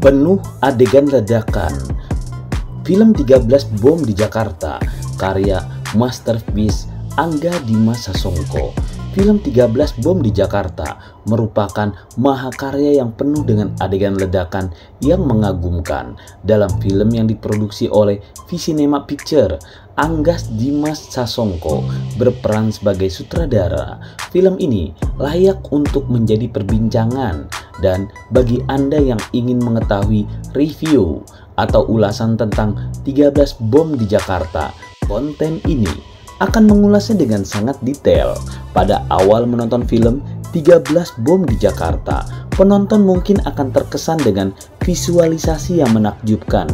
Penuh adegan ledakan. Film 13 Bom di Jakarta, karya masterpiece Angga Dimas Sasongko. Film 13 Bom di Jakarta merupakan mahakarya yang penuh dengan adegan ledakan yang mengagumkan. Dalam film yang diproduksi oleh Visinema Picture, Angga Dimas Sasongko berperan sebagai sutradara. Film ini layak untuk menjadi perbincangan, dan bagi Anda yang ingin mengetahui review atau ulasan tentang 13 Bom di Jakarta, konten ini akan mengulasnya dengan sangat detail. Pada awal menonton film 13 Bom di Jakarta, penonton mungkin akan terkesan dengan visualisasi yang menakjubkan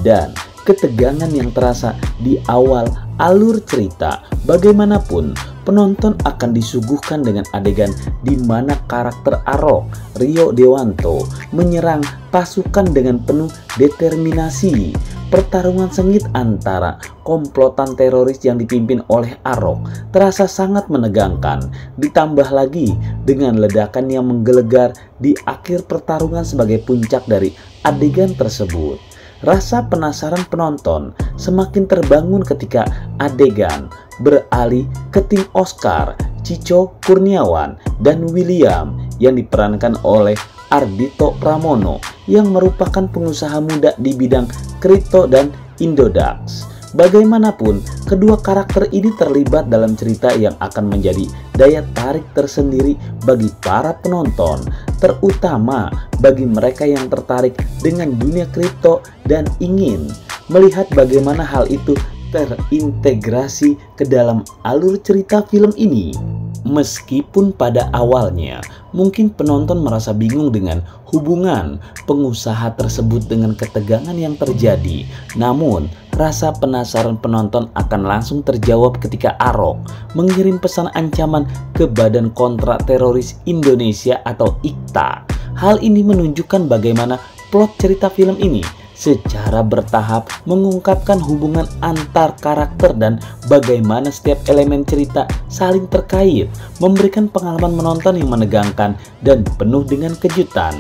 dan ketegangan yang terasa di awal alur cerita. Bagaimanapun, penonton akan disuguhkan dengan adegan di mana karakter Arok, Rio Dewanto, menyerang pasukan dengan penuh determinasi. Pertarungan sengit antara komplotan teroris yang dipimpin oleh Arok terasa sangat menegangkan, ditambah lagi dengan ledakan yang menggelegar di akhir pertarungan sebagai puncak dari adegan tersebut. Rasa penasaran penonton semakin terbangun ketika adegan beralih ke tim Oscar, Cico Kurniawan, dan William yang diperankan oleh Ardhito Pramono yang merupakan pengusaha muda di bidang kripto dan Indodax. Bagaimanapun, kedua karakter ini terlibat dalam cerita yang akan menjadi daya tarik tersendiri bagi para penonton, terutama bagi mereka yang tertarik dengan dunia kripto dan ingin melihat bagaimana hal itu terintegrasi ke dalam alur cerita film ini. Meskipun pada awalnya mungkin penonton merasa bingung dengan hubungan pengusaha tersebut dengan ketegangan yang terjadi, namun rasa penasaran penonton akan langsung terjawab ketika Arok mengirim pesan ancaman ke Badan Kontra Teroris Indonesia atau IKTA. Hal ini menunjukkan bagaimana plot cerita film ini secara bertahap mengungkapkan hubungan antar karakter dan bagaimana setiap elemen cerita saling terkait, memberikan pengalaman menonton yang menegangkan dan penuh dengan kejutan.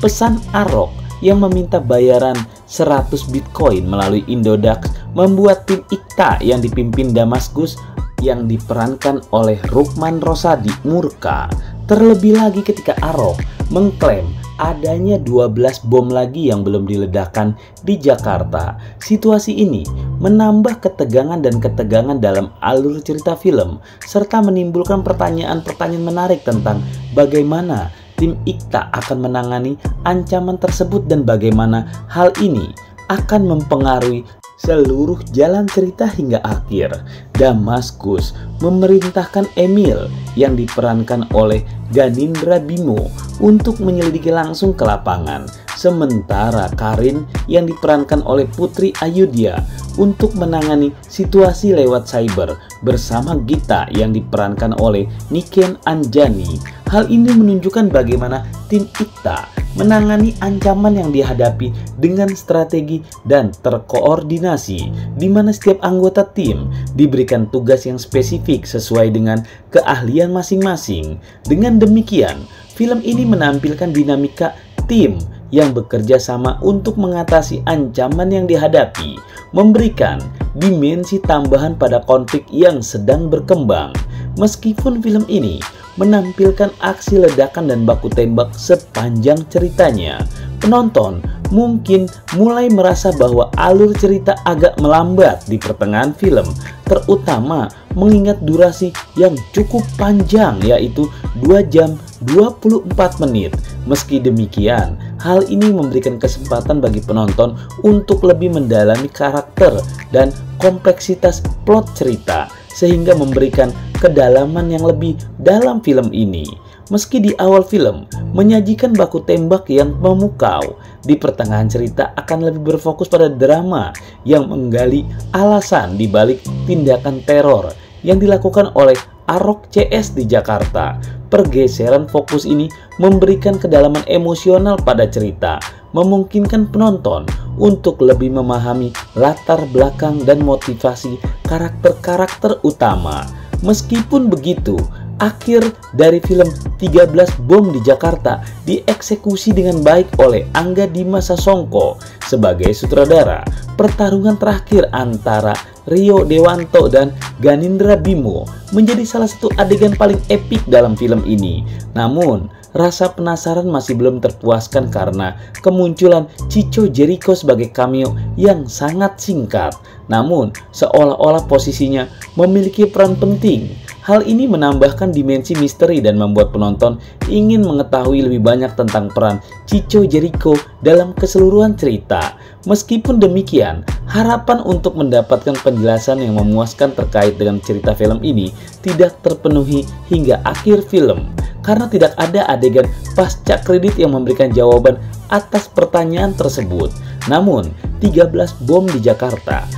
Pesan Arok yang meminta bayaran 100 Bitcoin melalui Indodax membuat tim IKTA yang dipimpin Damaskus yang diperankan oleh Rukman Rosadi murka. Terlebih lagi ketika Arok mengklaim adanya 12 bom lagi yang belum diledakkan di Jakarta. Situasi ini menambah ketegangan dalam alur cerita film, serta menimbulkan pertanyaan-pertanyaan menarik tentang bagaimana tim IKTA akan menangani ancaman tersebut dan bagaimana hal ini akan mempengaruhi seluruh jalan cerita hingga akhir. Damaskus memerintahkan Emil yang diperankan oleh Ganindra Bimo untuk menyelidiki langsung ke lapangan, sementara Karin yang diperankan oleh Putri Ayudhya untuk menangani situasi lewat cyber bersama Gita yang diperankan oleh Niken Anjani. Hal ini menunjukkan bagaimana tim IKTA menangani ancaman yang dihadapi dengan strategi dan terkoordinasi, di mana setiap anggota tim diberikan tugas yang spesifik sesuai dengan keahlian masing-masing. Dengan demikian, film ini menampilkan dinamika tim yang bekerja sama untuk mengatasi ancaman yang dihadapi, memberikan dimensi tambahan pada konflik yang sedang berkembang. Meskipun film ini menampilkan aksi ledakan dan baku tembak sepanjang ceritanya, penonton mungkin mulai merasa bahwa alur cerita agak melambat di pertengahan film, terutama mengingat durasi yang cukup panjang, yaitu 2 jam 24 menit. Meski demikian, hal ini memberikan kesempatan bagi penonton untuk lebih mendalami karakter dan kompleksitas plot cerita, sehingga memberikan kedalaman yang lebih dalam film ini. Meski di awal film menyajikan baku tembak yang memukau, di pertengahan cerita akan lebih berfokus pada drama yang menggali alasan di balik tindakan teror yang dilakukan oleh Arok CS di Jakarta. Pergeseran fokus ini memberikan kedalaman emosional pada cerita, memungkinkan penonton untuk lebih memahami latar belakang dan motivasi karakter-karakter utama. Meskipun begitu, akhir dari film 13 Bom di Jakarta dieksekusi dengan baik oleh Angga Dima Sasongko sebagai sutradara. Pertarungan terakhir antara Rio Dewanto dan Ganindra Bimo menjadi salah satu adegan paling epik dalam film ini. Namun, rasa penasaran masih belum terpuaskan karena kemunculan Chico Jericho sebagai cameo yang sangat singkat. Namun, seolah-olah posisinya memiliki peran penting. Hal ini menambahkan dimensi misteri dan membuat penonton ingin mengetahui lebih banyak tentang peran Chico Jericho dalam keseluruhan cerita. Meskipun demikian, harapan untuk mendapatkan penjelasan yang memuaskan terkait dengan cerita film ini tidak terpenuhi hingga akhir film, karena tidak ada adegan pasca kredit yang memberikan jawaban atas pertanyaan tersebut. Namun, 13 Bom di Jakarta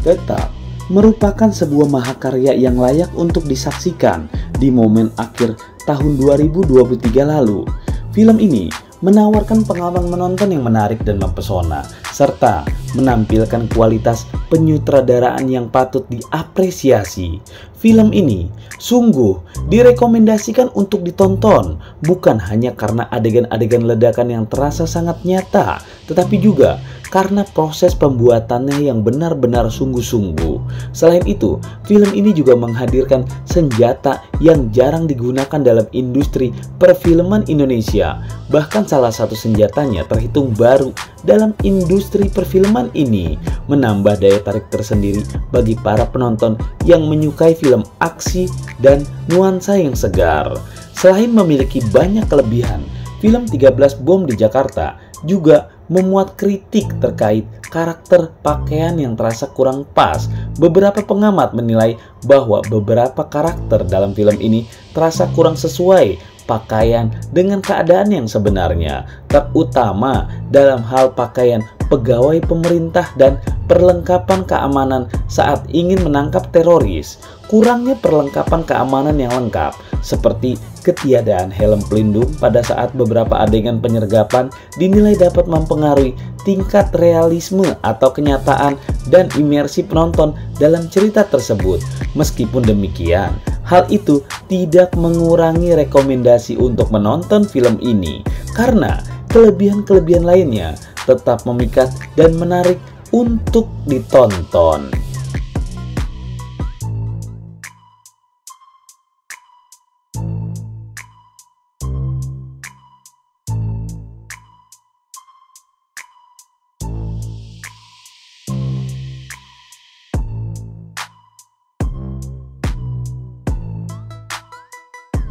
tetap merupakan sebuah mahakarya yang layak untuk disaksikan di momen akhir tahun 2023 lalu. Film ini menawarkan pengalaman menonton yang menarik dan mempesona, serta menampilkan kualitas penyutradaraan yang patut diapresiasi. Film ini sungguh direkomendasikan untuk ditonton, bukan hanya karena adegan-adegan ledakan yang terasa sangat nyata, tetapi juga karena proses pembuatannya yang benar-benar sungguh-sungguh. Selain itu, film ini juga menghadirkan senjata yang jarang digunakan dalam industri perfilman Indonesia. Bahkan salah satu senjatanya terhitung baru dalam industri perfilman ini, menambah daya tarik tersendiri bagi para penonton yang menyukai film aksi dan nuansa yang segar. Selain memiliki banyak kelebihan, film 13 Bom di Jakarta juga memuat kritik terkait karakter pakaian yang terasa kurang pas. Beberapa pengamat menilai bahwa beberapa karakter dalam film ini terasa kurang sesuai pakaian dengan keadaan yang sebenarnya, terutama dalam hal pakaian pegawai pemerintah dan perlengkapan keamanan saat ingin menangkap teroris. Kurangnya perlengkapan keamanan yang lengkap, seperti ketiadaan helm pelindung pada saat beberapa adegan penyergapan, dinilai dapat mempengaruhi tingkat realisme atau kenyataan dan imersi penonton dalam cerita tersebut. Meskipun demikian, hal itu tidak mengurangi rekomendasi untuk menonton film ini, karena kelebihan-kelebihan lainnya tetap memikat dan menarik untuk ditonton.